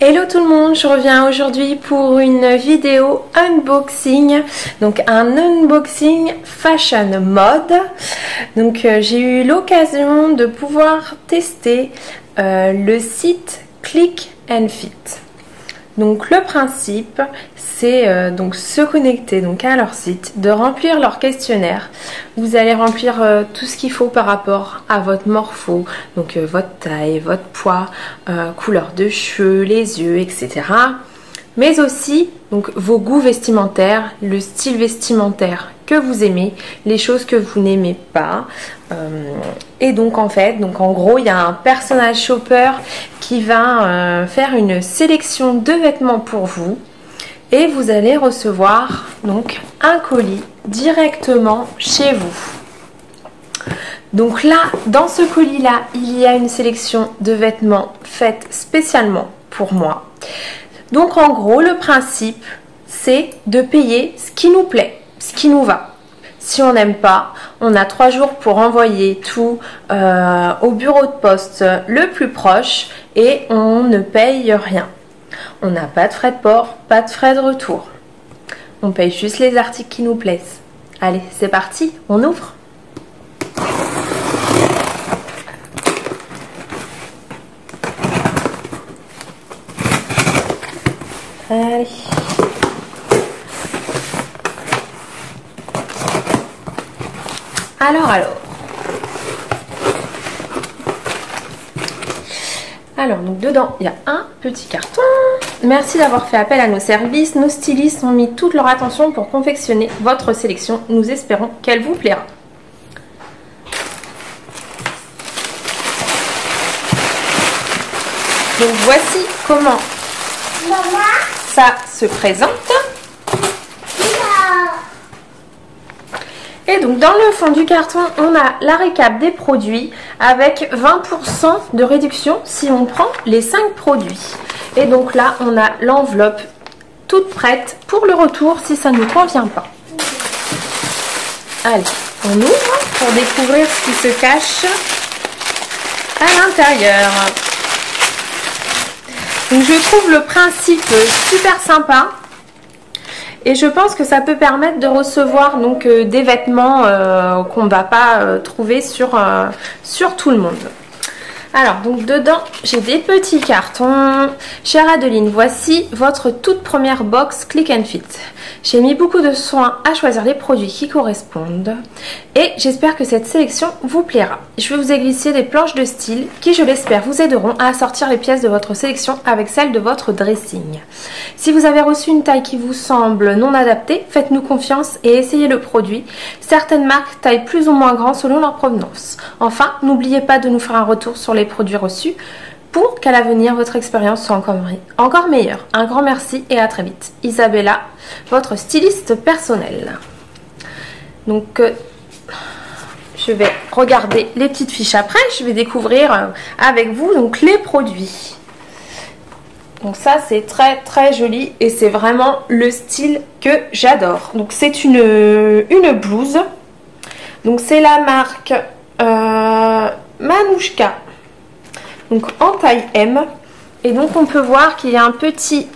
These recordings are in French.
Hello tout le monde, je reviens aujourd'hui pour une vidéo unboxing, donc un unboxing fashion mode. Donc j'ai eu l'occasion de pouvoir tester le site Click and Fit. Donc le principe c'est donc se connecter donc à leur site, de remplir leur questionnaire. Vous allez remplir tout ce qu'il faut par rapport à votre morpho, donc votre taille, votre poids, couleur de cheveux, les yeux, etc. Mais aussi donc vos goûts vestimentaires, le style vestimentaire que vous aimez, les choses que vous n'aimez pas. Et donc en gros il y a un personal shopper qui va faire une sélection de vêtements pour vous. Et vous allez recevoir donc un colis directement chez vous. Donc là, dans ce colis-là, il y a une sélection de vêtements faite spécialement pour moi. Donc en gros, le principe, c'est de payer ce qui nous plaît, ce qui nous va. Si on n'aime pas, on a 3 jours pour envoyer tout au bureau de poste le plus proche et on ne paye rien. On n'a pas de frais de port, pas de frais de retour. On paye juste les articles qui nous plaisent. Allez, c'est parti, on ouvre. Allez. Alors, donc dedans, il y a un petit carton. Merci d'avoir fait appel à nos services. Nos stylistes ont mis toute leur attention pour confectionner votre sélection. Nous espérons qu'elle vous plaira. Donc voici comment ça se présente. Et donc dans le fond du carton, on a la récap des produits avec 20% de réduction si on prend les 5 produits. Et donc là, on a l'enveloppe toute prête pour le retour si ça ne nous convient pas. Allez, on ouvre pour découvrir ce qui se cache à l'intérieur. Donc je trouve le principe super sympa. Et je pense que ça peut permettre de recevoir donc des vêtements qu'on ne va pas trouver sur tout le monde. Alors donc dedans j'ai des petits cartons. Chère Adeline, voici votre toute première box Click and Fit. J'ai mis beaucoup de soin à choisir les produits qui correspondent et j'espère que cette sélection vous plaira. Je vais vous glisser des planches de style qui, je l'espère, vous aideront à assortir les pièces de votre sélection avec celles de votre dressing. Si vous avez reçu une taille qui vous semble non adaptée, faites-nous confiance et essayez le produit. Certaines marques taillent plus ou moins grand selon leur provenance. Enfin, n'oubliez pas de nous faire un retour sur les produits reçus pour qu'à l'avenir votre expérience soit encore meilleure. Un grand merci et à très vite. Isabella, votre styliste personnelle. Donc je vais regarder les petites fiches après. Je vais découvrir avec vous donc les produits. Donc ça c'est très très joli et c'est vraiment le style que j'adore. Donc c'est une blouse. Donc c'est la marque Manouchka. Donc en taille M. Et donc on peut voir qu'il y a un petit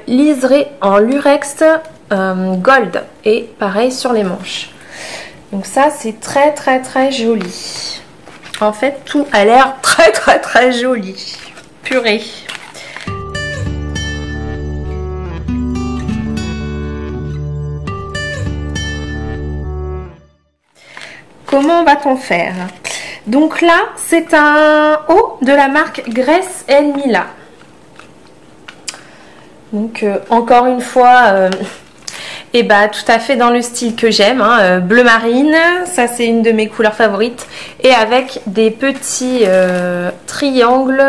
liseré en lurex gold. Et pareil sur les manches. Donc ça c'est très très très joli. En fait tout a l'air très très très joli. Purée. Comment va-t-on faire? Donc là, c'est un haut de la marque Grace Mila. Donc encore une fois, tout à fait dans le style que j'aime, hein, bleu marine, ça c'est une de mes couleurs favorites. Et avec des petits triangles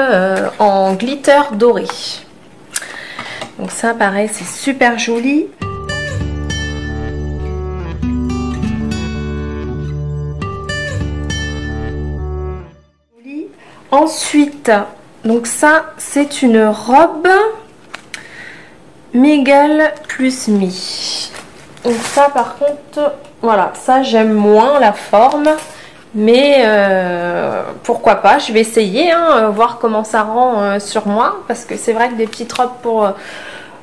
en glitter doré. Donc ça pareil, c'est super joli. Ensuite, donc ça c'est une robe Miguel plus Mi. Donc ça par contre, voilà, ça j'aime moins la forme, Mais pourquoi pas, je vais essayer, hein, voir comment ça rend sur moi. Parce que c'est vrai que des petites robes pour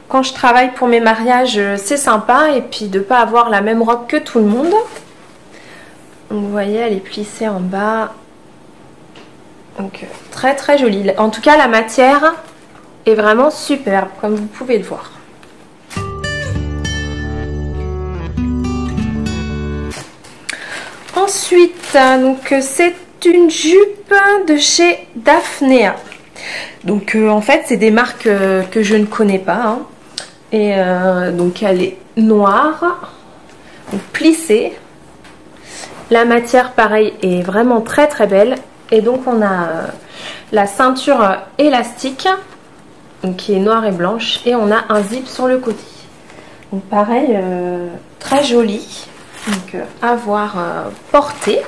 quand je travaille pour mes mariages, c'est sympa. Et puis de ne pas avoir la même robe que tout le monde. Donc vous voyez, elle est plissée en bas. Donc très très jolie. En tout cas, la matière est vraiment superbe, comme vous pouvez le voir. Ensuite, donc c'est une jupe de chez Daphnea. Donc en fait, c'est des marques que je ne connais pas. Hein. Et donc elle est noire, donc plissée. La matière, pareil, est vraiment très très belle. Et donc on a la ceinture élastique, donc, qui est noire et blanche. Et on a un zip sur le côté. Donc pareil, très joli. Donc à voir porter.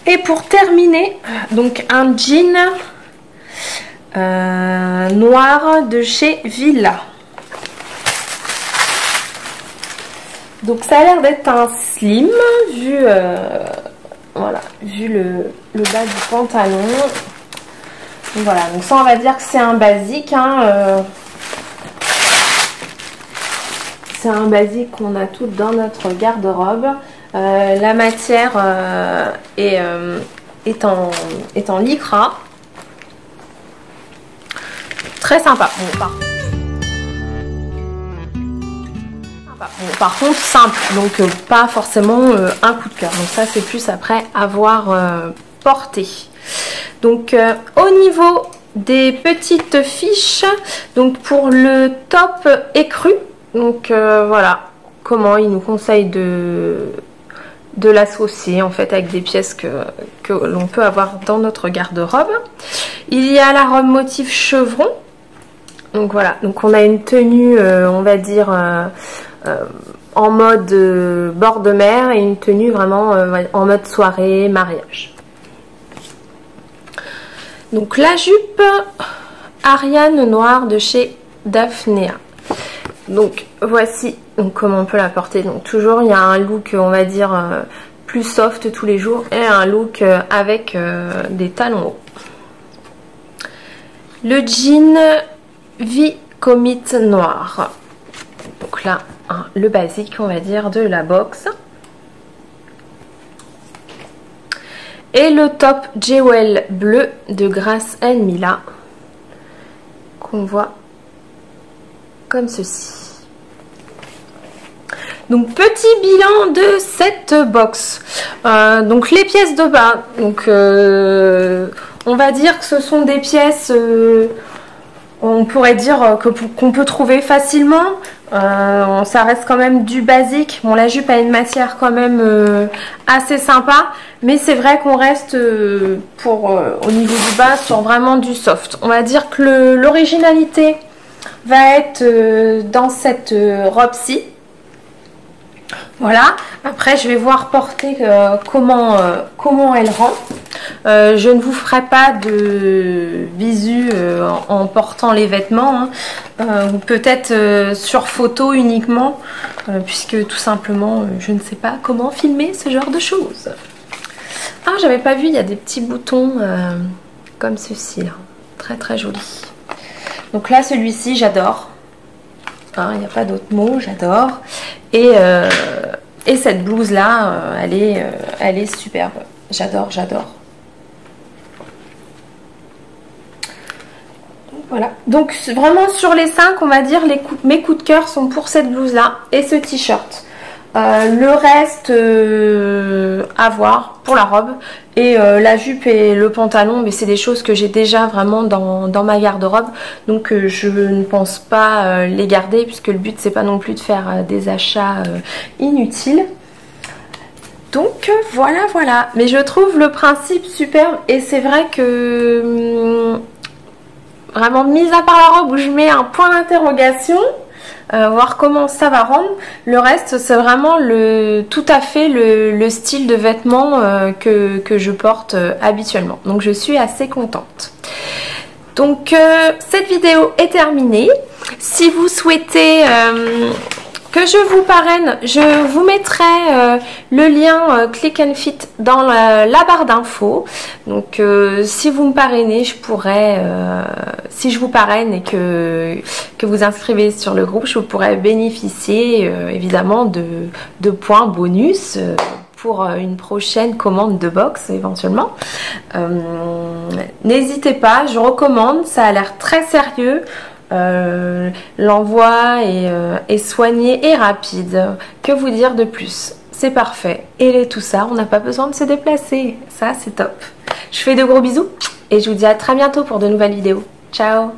Et pour terminer, donc un jean noir de chez Villa. Donc ça a l'air d'être un slim vu, voilà, vu le bas du pantalon. Donc voilà, donc ça on va dire que c'est un basique. Hein, c'est un basique qu'on a tout dans notre garde-robe. La matière est en lycra. Très sympa. Bon, par contre simple, donc pas forcément un coup de cœur. Donc ça c'est plus après avoir porté. Donc au niveau des petites fiches, donc pour le top écru, donc voilà comment il nous conseille de l'associer en fait avec des pièces que l'on peut avoir dans notre garde-robe. Il y a la robe motif chevron. Donc voilà, donc on a une tenue on va dire en mode bord de mer et une tenue vraiment en mode soirée, mariage. Donc la jupe Ariane noire de chez Daphnea. Donc voici donc comment on peut la porter. Donc toujours il y a un look on va dire plus soft tous les jours et un look avec des talons hauts. Le jean V-Commit noir. Donc là hein, le basique on va dire de la box. Et le top Jewel bleu de Grace & Mila qu'on voit comme ceci. Donc petit bilan de cette box. Donc les pièces de bas. Donc on va dire que ce sont des pièces on pourrait dire qu'on peut trouver facilement. Ça reste quand même du basique. Bon, la jupe a une matière quand même assez sympa, mais c'est vrai qu'on reste au niveau du bas sur vraiment du soft. On va dire que l'originalité va être dans cette robe-ci. Voilà, après je vais voir porter comment elle rend. Je ne vous ferai pas de bisous en portant les vêtements, hein, ou peut-être sur photo uniquement, puisque tout simplement je ne sais pas comment filmer ce genre de choses. Ah, j'avais pas vu, il y a des petits boutons comme ceci là, très très joli. Donc là celui-ci j'adore, hein, il n'y a pas d'autre mot, j'adore. Et cette blouse là, elle est superbe, j'adore. Voilà, donc vraiment sur les 5 on va dire mes coups de cœur sont pour cette blouse là et ce t-shirt. Le reste à voir pour la robe et la jupe et le pantalon, mais c'est des choses que j'ai déjà vraiment dans ma garde-robe, donc je ne pense pas les garder puisque le but c'est pas non plus de faire des achats inutiles. Donc voilà, mais je trouve le principe superbe et c'est vrai que vraiment mis à part la robe où je mets un point d'interrogation, voir comment ça va rendre. Le reste c'est vraiment tout à fait le style de vêtements que je porte habituellement. Donc je suis assez contente. Donc cette vidéo est terminée. Si vous souhaitez que je vous parraine, je vous mettrai le lien Click and Fit dans la barre d'infos. Donc si vous me parrainez, je pourrais, si je vous parraine et que vous inscrivez sur le groupe, je pourrais bénéficier évidemment de points bonus pour une prochaine commande de box éventuellement. N'hésitez pas, je recommande, ça a l'air très sérieux. L'envoi est soigné et rapide. Que vous dire de plus? C'est parfait. Et tout ça, on n'a pas besoin de se déplacer. Ça, c'est top. Je fais de gros bisous et je vous dis à très bientôt pour de nouvelles vidéos. Ciao!